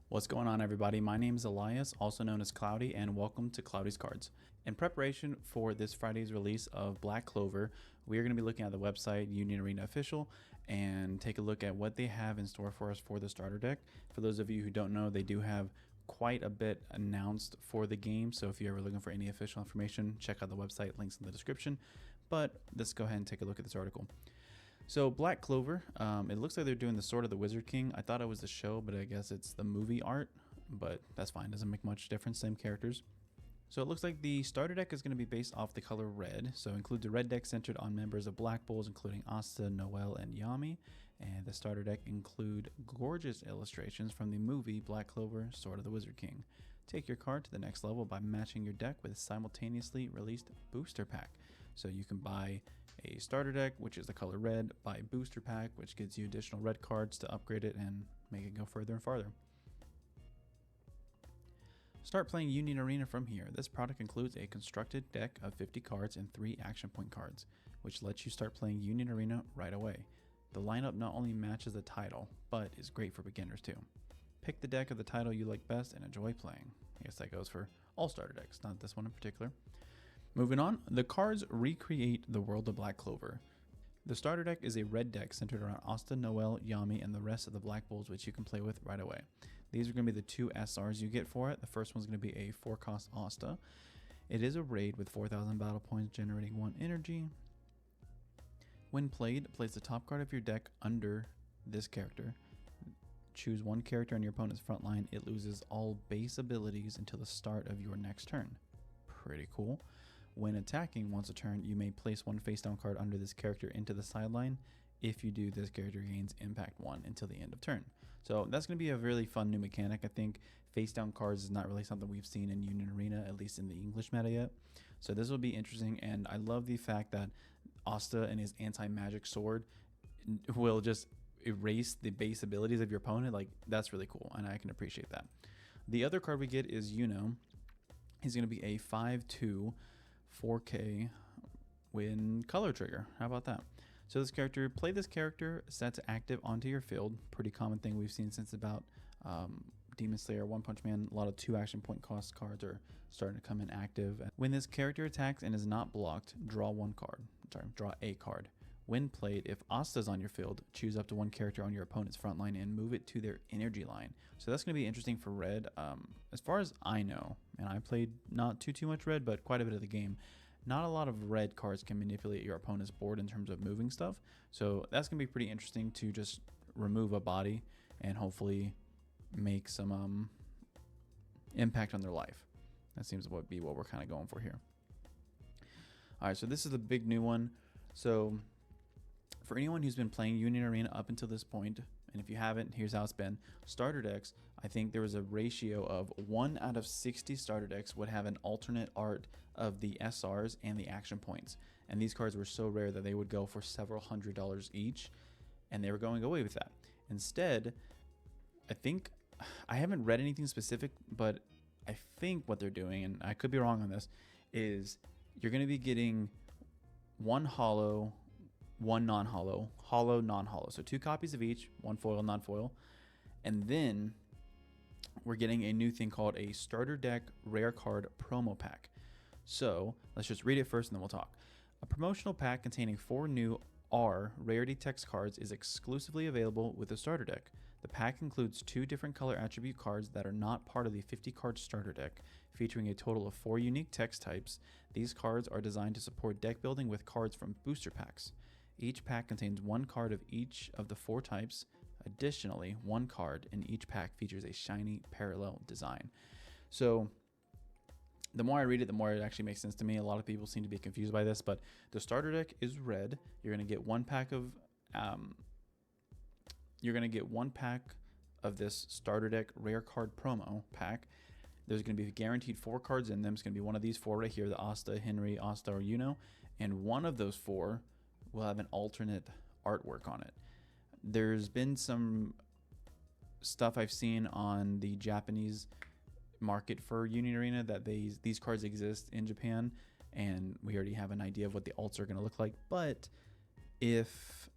What's going on, everybody? My name is Elias, also known as Cloudy, and welcome to Cloudy's Cards. In preparation for this Friday's release of Black Clover, we are going to be looking at the website Union Arena Official and take a look at what they have in store for us for the starter deck. For those of you who don't know, they do have quite a bit announced for the game, so if you're ever looking for any official information, check out the website, links in the description. But let's go ahead and take a look at this article. So Black Clover, it looks like they're doing the Sword of the Wizard King. I thought it was the show, but I guess it's the movie art, but that's fine. Doesn't make much difference, same characters. So it looks like the starter deck is going to be based off the color red. So includes a red deck centered on members of Black Bulls, including Asta, Noelle, and Yami. And the starter deck include gorgeous illustrations from the movie Black Clover Sword of the Wizard King. Take your card to the next level by matching your deck with a simultaneously released booster pack. So you can buy a starter deck, which is the color red, buy a booster pack, which gives you additional red cards to upgrade it and make it go further and farther. Start playing Union Arena from here. This product includes a constructed deck of 50 cards and 3 action point cards, which lets you start playing Union Arena right away. The lineup not only matches the title, but is great for beginners too. Pick the deck of the title you like best and enjoy playing. I guess that goes for all starter decks, not this one in particular. Moving on, the cards recreate the world of Black Clover. The starter deck is a red deck centered around Asta, Noelle, Yami, and the rest of the Black Bulls, which you can play with right away. These are going to be the 2 SRs you get for it. The first one's going to be a 4-cost Asta. It is a raid with 4,000 battle points, generating 1 energy. When played, place the top card of your deck under this character. Choose 1 character on your opponent's front line. It loses all base abilities until the start of your next turn. Pretty cool. When attacking once a turn, you may place 1 face down card under this character into the sideline. If you do, this character gains impact 1 until the end of turn. So that's going to be a really fun new mechanic. I think face down cards is not really something we've seen in Union Arena, at least in the English meta yet. So this will be interesting, and I love the fact that Asta and his anti-magic sword will just erase the base abilities of your opponent. Like, that's really cool, and I can appreciate that. The other card we get is Yuno. He's going to be a 5/2 4K win color trigger. How about that? So this character, play this character set to active onto your field. Pretty common thing we've seen since about Demon Slayer, One Punch Man. A lot of 2 action point cost cards are starting to come in active. When this character attacks and is not blocked, draw a card. When played, if Asta's on your field, choose up to 1 character on your opponent's front line and move it to their energy line. So that's going to be interesting for red. As far as I know, and I played not too much red, but quite a bit of the game, not a lot of red cards can manipulate your opponent's board in terms of moving stuff. So that's going to be pretty interesting to just remove a body and hopefully make some impact on their life. That seems to be what we're kind of going for here. All right, so this is the big new one. So for anyone who's been playing Union Arena up until this point, and if you haven't, here's how it's been. Starter decks, I think there was a ratio of 1 out of 60 starter decks would have an alternate art of the SRs and the action points. And these cards were so rare that they would go for several $100s each, and they were going away with that. Instead, I haven't read anything specific, but I think what they're doing, and I could be wrong on this, is you're going to be getting 1 holo, 1 non-holo, holo, non-holo. So 2 copies of each, 1 foil, non-foil. And then we're getting a new thing called a starter deck rare card promo pack. So let's just read it first and then we'll talk. A promotional pack containing 4 new R rarity text cards is exclusively available with the starter deck. The pack includes 2 different color attribute cards that are not part of the 50 card starter deck, featuring a total of 4 unique text types. These cards are designed to support deck building with cards from booster packs. Each pack contains 1 card of each of the 4 types. Additionally, 1 card in each pack features a shiny parallel design. So the more I read it, the more it actually makes sense to me. A lot of people seem to be confused by this, but the starter deck is red. You're going to get 1 pack of this starter deck rare card promo pack. There's going to be guaranteed 4 cards in them. It's going to be one of these 4 right here, the Asta, Henry, Asta, or Yuno, and one of those 4 will have an alternate artwork on it. There's been some stuff I've seen on the Japanese market for Union Arena that these cards exist in Japan, and we already have an idea of what the alts are going to look like. But if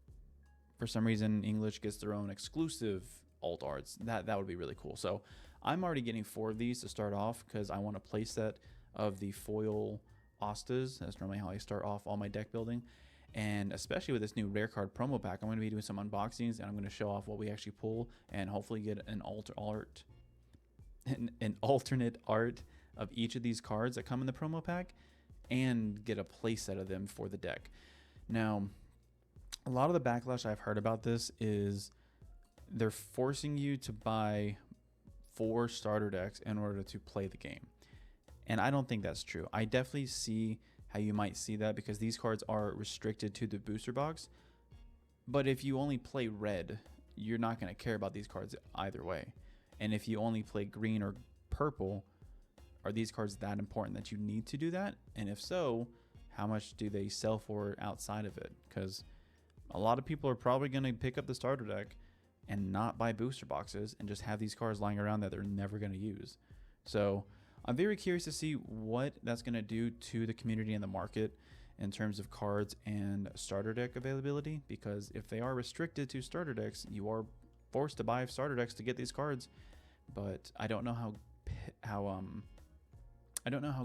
for some reason English gets their own exclusive alt arts. That would be really cool. So I'm already getting 4 of these to start off because I want a playset of the foil Astas. That's normally how I start off all my deck building. And especially with this new rare card promo pack, I'm going to be doing some unboxings and I'm going to show off what we actually pull and hopefully get an alternate art of each of these cards that come in the promo pack and get a playset of them for the deck. Now, a lot of the backlash I've heard about this is they're forcing you to buy 4 starter decks in order to play the game. And I don't think that's true. I definitely see how you might see that because these cards are restricted to the booster box. But if you only play red, you're not going to care about these cards either way. And if you only play green or purple, are these cards that important that you need to do that? And if so, how much do they sell for outside of it? Because a lot of people are probably going to pick up the starter deck and not buy booster boxes and just have these cards lying around that they're never going to use. So I'm very curious to see what that's going to do to the community and the market in terms of cards and starter deck availability, because if they are restricted to starter decks, you are forced to buy starter decks to get these cards. But I don't know how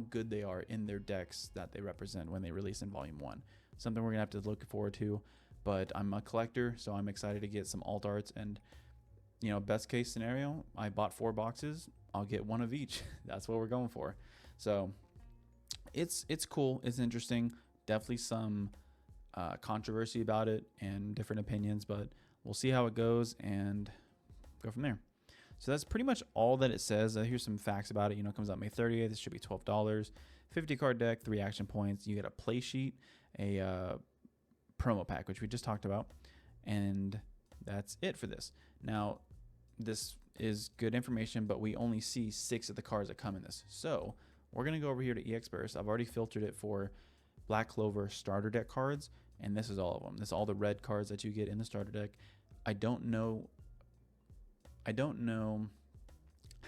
good they are in their decks that they represent when they release in Volume 1. Something we're going to have to look forward to. But I'm a collector, so I'm excited to get some alt arts. And, you know, best case scenario, I bought 4 boxes. I'll get 1 of each. That's what we're going for. So it's cool. It's interesting. Definitely some controversy about it and different opinions, but we'll see how it goes and go from there. So that's pretty much all that it says. Here's some facts about it. You know, it comes out May 30th. It should be $12. 50 card deck, 3 action points. You get a play sheet, a promo pack, which we just talked about, and that's it for this. Now, this is good information, but we only see 6 of the cards that come in this. So we're going to go over here to EXPerse. I've already filtered it for Black Clover Starter Deck cards, and this is all of them. This is all the red cards that you get in the starter deck. I don't know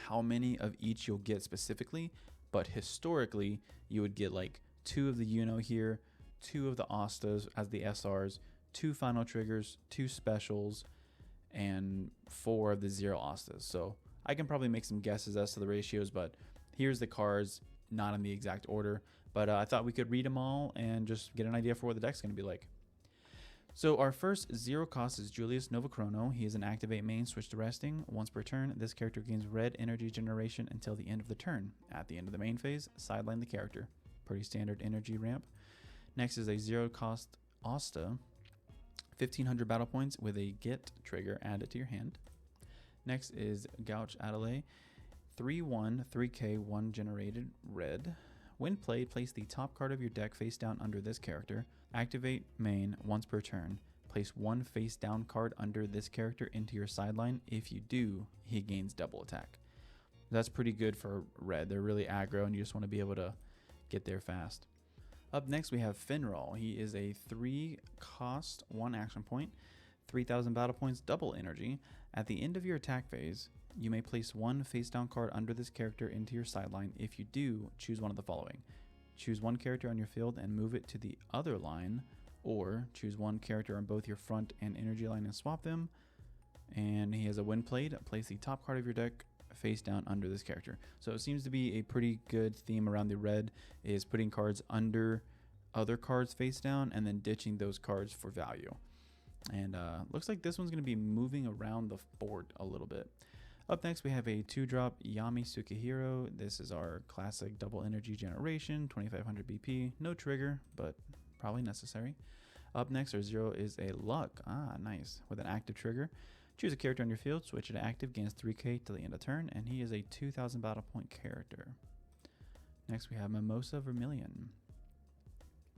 how many of each you'll get specifically, but historically you would get like 2 of the Uno here, 2 of the Astas as the SRs, 2 final triggers, 2 specials, and 4 of the 0 Astas. So I can probably make some guesses as to the ratios, but here's the cards, not in the exact order. But I thought we could read them all and just get an idea for what the deck's going to be like. So our first 0 cost is Julius Novachrono. He is an activate main, switch to resting. Once per turn, this character gains red energy generation until the end of the turn. At the end of the main phase, sideline the character. Pretty standard energy ramp. Next is a 0 cost Asta. 1,500 battle points with a get trigger added to your hand. Next is Gouch Adelaide. 3/1, 3k, 1 generated red. When played, place the top card of your deck face down under this character. Activate main once per turn. Place 1 face down card under this character into your sideline. If you do, he gains double attack. That's pretty good for red. They're really aggro and you just want to be able to get there fast. Up next we have Finral. He is a 3 cost, 1 action point, 3,000 battle points, double energy. At the end of your attack phase, you may place 1 face down card under this character into your sideline. If you do, choose one of the following. Choose 1 character on your field and move it to the other line, or choose 1 character on both your front and energy line and swap them. And he has a when played, place the top card of your deck face down under this character. So it seems to be a pretty good theme around the red, is putting cards under other cards face down and then ditching those cards for value. And looks like this one's going to be moving around the board a little bit. Up next we have a 2-drop Yami Sukihiro. This is our classic double energy generation, 2500 BP, no trigger, but probably necessary. Up next our 0 is a Luck, nice, with an active trigger. Choose a character on your field, switch it to active, gains 3k till the end of turn, and he is a 2,000 battle point character. Next we have Mimosa Vermilion.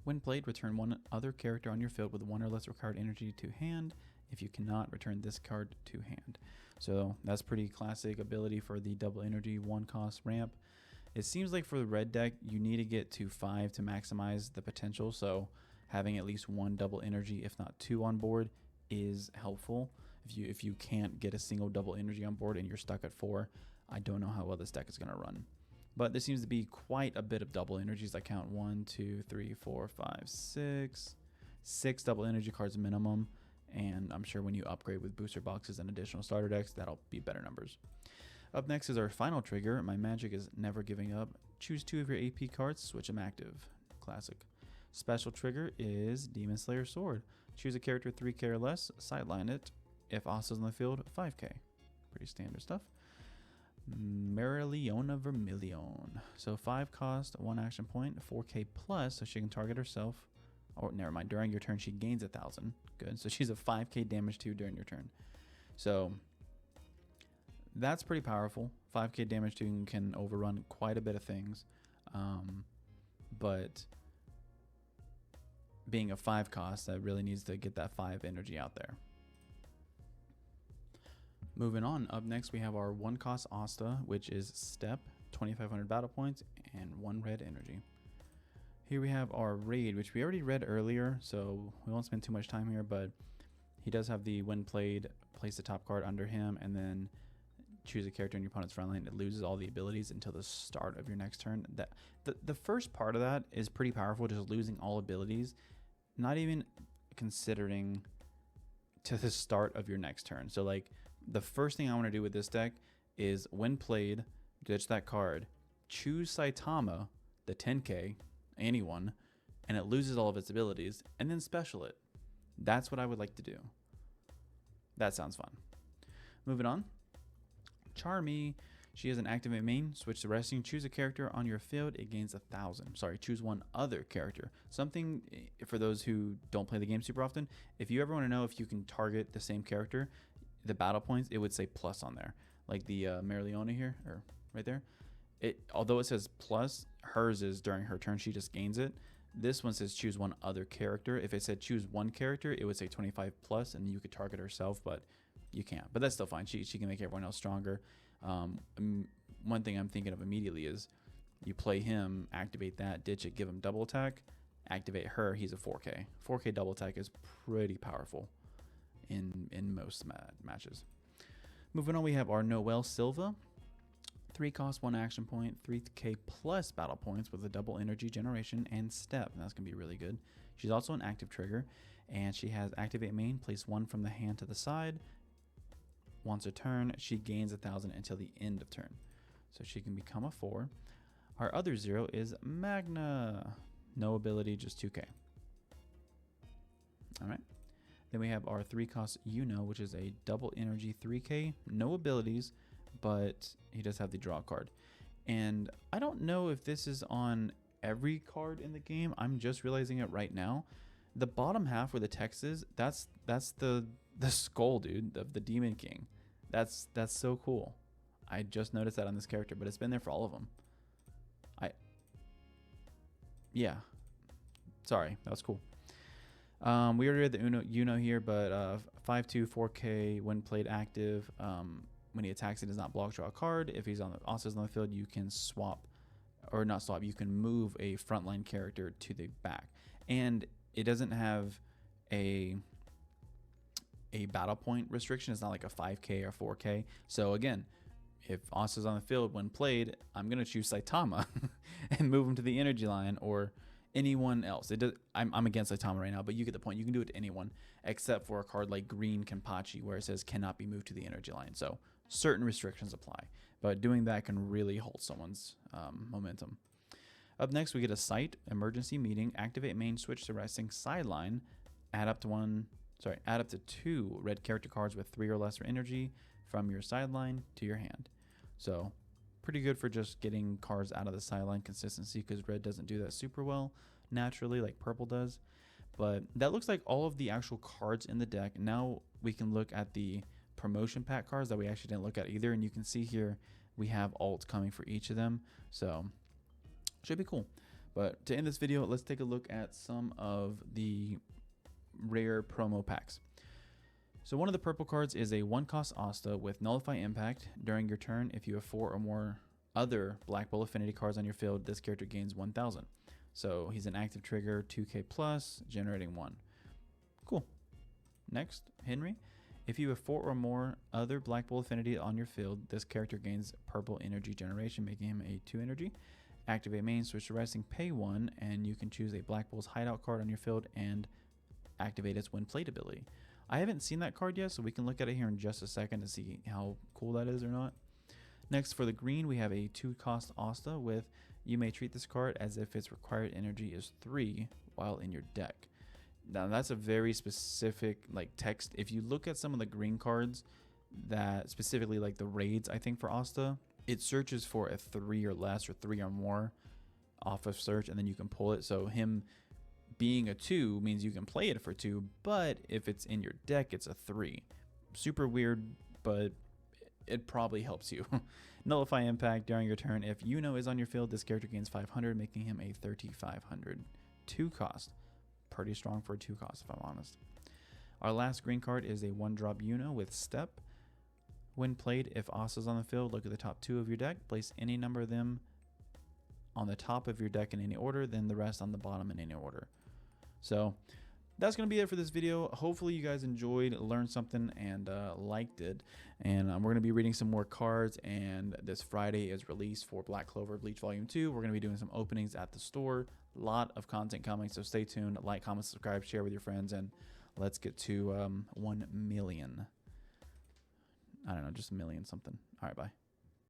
When played, return 1 other character on your field with 1 or less required energy to hand. If you cannot, return this card to hand. So that's pretty classic ability for the double energy 1 cost ramp. It seems like for the red deck, you need to get to 5 to maximize the potential. So having at least 1 double energy, if not 2 on board, is helpful. If you can't get a single double energy on board and you're stuck at 4, I don't know how well this deck is going to run. But there seems to be quite a bit of double energies. I count 1, 2, 3, 4, 5, 6 double energy cards minimum. And I'm sure when you upgrade with booster boxes and additional starter decks, that'll be better numbers. Up next is our final trigger. My magic is never giving up. Choose 2 of your AP cards, switch them active. Classic. Special trigger is Demon Slayer Sword. Choose a character 3k or less, sideline it. If Asa's on the field, 5k. Pretty standard stuff. Meriliona Vermilion. So 5 cost, 1 action point, 4k plus, so she can target herself. Or never mind, during your turn she gains 1,000. Good. So she's a 5k damage too during your turn. So that's pretty powerful. 5k damage too can overrun quite a bit of things. But being a 5 cost, that really needs to get that 5 energy out there. Moving on, up next we have our 1 cost Asta, which is Step, 2,500 battle points, and 1 red energy. Here we have our Raid, which we already read earlier, so we won't spend too much time here, but he does have the when played, place the top card under him, and then choose a character in your opponent's front line. It loses all the abilities until the start of your next turn. The first part of that is pretty powerful, just losing all abilities, not even considering to the start of your next turn. So like the first thing I want to do with this deck is when played, ditch that card, choose Saitama, the 10k, anyone, and it loses all of its abilities, and then special it. That's what I would like to do. That sounds fun. Moving on. Charmy. She has an activate main. Switch to resting. Choose a character on your field. It gains 1,000. Sorry, choose one other character. Something for those who don't play the game super often. If you ever want to know if you can target the same character, the battle points, it would say plus on there. Like the Meriliona here, or right there. Although it says plus, hers is during her turn, she just gains it. This one says choose one other character. If it said choose one character, it would say 25 plus, and you could target herself, but you can't. But that's still fine. She can make everyone else stronger. One thing I'm thinking of immediately is you play him, activate that, ditch it, give him double attack, activate her. He's a 4K. 4K double attack is pretty powerful in most matches. Moving on, we have our Noelle Silva. 3 cost, 1 action point, 3k plus battle points with a double energy generation and step. And that's going to be really good. She's also an active trigger, and she has activate main, place 1 from the hand to the side. Once a turn, she gains 1,000 until the end of turn. So she can become a 4. Our other 0 is Magna. No ability, just 2k. Alright. Then we have our 3 cost Yuno, which is a double energy 3k. No abilities, but he does have the draw card. And I don't know if this is on every card in the game. I'm just realizing it right now. The bottom half where the text is, that's the skull, dude, of the Demon King. That's so cool. I just noticed that on this character, but it's been there for all of them. Yeah. Sorry, that was cool. We already read the Yuno here, but 5/2 4K when played active. When he attacks, he does not block, draw a card. If he's on the Asa's on the field, you can swap, or not swap, you can move a frontline character to the back. And it doesn't have a battle point restriction. It's not like a 5k or 4k. So again, if Asa's on the field when played, I'm gonna choose Saitama and move him to the energy line, or anyone else. I'm against Saitama right now, but you get the point. You can do it to anyone except for a card like Green Kenpachi, where it says cannot be moved to the energy line. So certain restrictions apply, but doing that can really halt someone's momentum. Up next, we get a site emergency meeting. Activate main, switch to resting, sideline. Add up to 2 red character cards with 3 or lesser energy from your sideline to your hand. So pretty good for just getting cards out of the sideline consistency, because red doesn't do that super well naturally like purple does. But that looks like all of the actual cards in the deck. Now we can look at the promotion pack cards that we actually didn't look at either, and you can see here we have alts coming for each of them, so should be cool. But to end this video, let's take a look at some of the rare promo packs. So one of the purple cards is a 1 cost Asta with nullify impact. During your turn, if you have 4 or more other Black Bull affinity cards on your field, this character gains 1,000. So he's an active trigger, 2k plus, generating 1. Cool. Next, Henry. If you have 4 or more other Black Bull affinity on your field, this character gains purple energy generation, making him a 2 energy. Activate main, switch to resting, pay 1, and you can choose a Black Bull's hideout card on your field and activate its when played ability. I haven't seen that card yet, so we can look at it here in just a second to see how cool that is or not. Next, for the green, we have a 2-cost Asta with, you may treat this card as if its required energy is 3 while in your deck. Now that's a very specific like text. If you look at some of the green cards that specifically like the raids, I think for Asta, it searches for a 3 or less or 3 or more off of search, and then you can pull it. So him being a 2 means you can play it for 2, but if it's in your deck, it's a 3. Super weird, but it probably helps you. Nullify impact during your turn. If is on your field, this character gains 500, making him a 3500. 2 cost. Pretty strong for a 2 cost, if I'm honest. Our last green card is a 1-drop with Step. When played, if Asta's on the field, look at the top 2 of your deck. Place any number of them on the top of your deck in any order, then the rest on the bottom in any order. So that's going to be it for this video. Hopefully you guys enjoyed, learned something, and liked it. And we're going to be reading some more cards, and this Friday is release for Black Clover Bleach Volume 2. We're going to be doing some openings at the store. A lot of content coming, so stay tuned. Like, comment, subscribe, share with your friends, and let's get to 1 million. I don't know, just a million something. All right, bye.